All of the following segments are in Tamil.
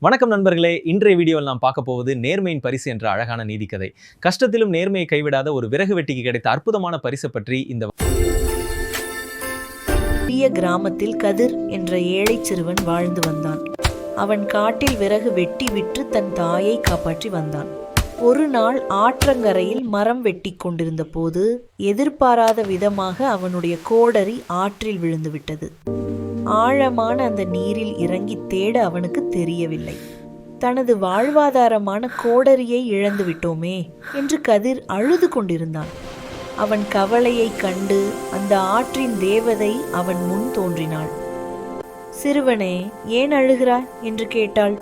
வணக்கம் நண்பர்களே, இன்றைய வீடியோவில் நாம் பார்க்க போவது நேர்மையின் பரிசு என்ற அழகான நீதிக்கதை. கஷ்டத்திலும் நேர்மையை கைவிடாத ஒரு விறகு வெட்டிக்கு கிடைத்த அற்புதமான பரிசு பற்றி இந்த பெரிய கிராமத்தில் கதிர் என்ற ஏழை சிறுவன் வாழ்ந்து வந்தான். அவன் காட்டில் விறகு வெட்டி விற்று தன் தாயை காப்பாற்றி வந்தான். ஒரு நாள் ஆற்றங்கரையில் மரம் வெட்டி கொண்டிருந்த போது எதிர்பாராத விதமாக அவனுடைய கோடரி ஆற்றில் விழுந்துவிட்டது. ஆழமான அந்த நீரில் இறங்கி தேட அவனுக்கு தெரியவில்லை. தனது வாழ்வாதாரமான கோடரியை இழந்து விட்டோமே என்று கதிர் அழுது கொண்டிருந்தான். அவன் கவலையை கண்டு அந்த ஆற்றின் தேவதை அவன் முன் தோன்றினாள். சிறுவனே, ஏன் அழுகிறாய் என்று கேட்டாள்.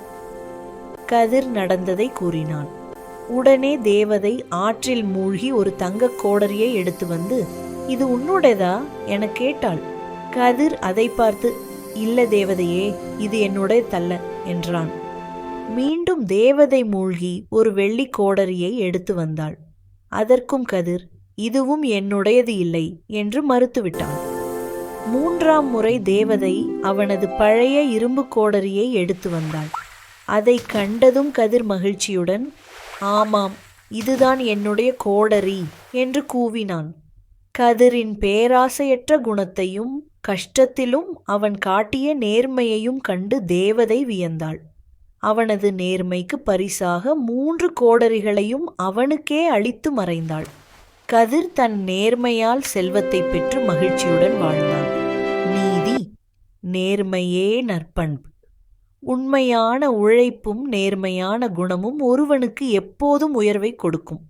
கதிர் நடந்ததை கூறினான். உடனே தேவதை ஆற்றில் மூழ்கி ஒரு தங்க கோடரியை எடுத்து வந்து, இது உன்னுடையதா என கேட்டாள். கதிர் அதை பார்த்து, இல்ல தேவதையே, இது என்னுடைய தல்ல என்றான். மீண்டும் தேவதை மூழ்கி ஒரு வெள்ளி கோடரியை எடுத்து வந்தாள். அதற்கும் கதிர், இதுவும் என்னுடையது இல்லை என்று மறுத்துவிட்டான். மூன்றாம் முறை தேவதை அவனது பழைய இரும்பு கோடரியை எடுத்து வந்தாள். அதை கண்டதும் கதிர் மகிழ்ச்சியுடன், ஆமாம், இதுதான் என்னுடைய கோடரி என்று கூவினான். கதிரின் பேராசையற்ற குணத்தையும் கஷ்டத்திலும் அவன் காட்டிய நேர்மையையும் கண்டு தேவதை வியந்தாள். அவனது நேர்மைக்கு பரிசாக 3 கோடரிகளையும் அவனுக்கே அளித்து மறைந்தாள். கதிர் தன் நேர்மையால் செல்வத்தை பெற்று மகிழ்ச்சியுடன் வாழ்ந்தான். நீதி, நேர்மையே நற்பண்பு. உண்மையான உழைப்பும் நேர்மையான குணமும் ஒருவனுக்கு எப்போதும் உயர்வை கொடுக்கும்.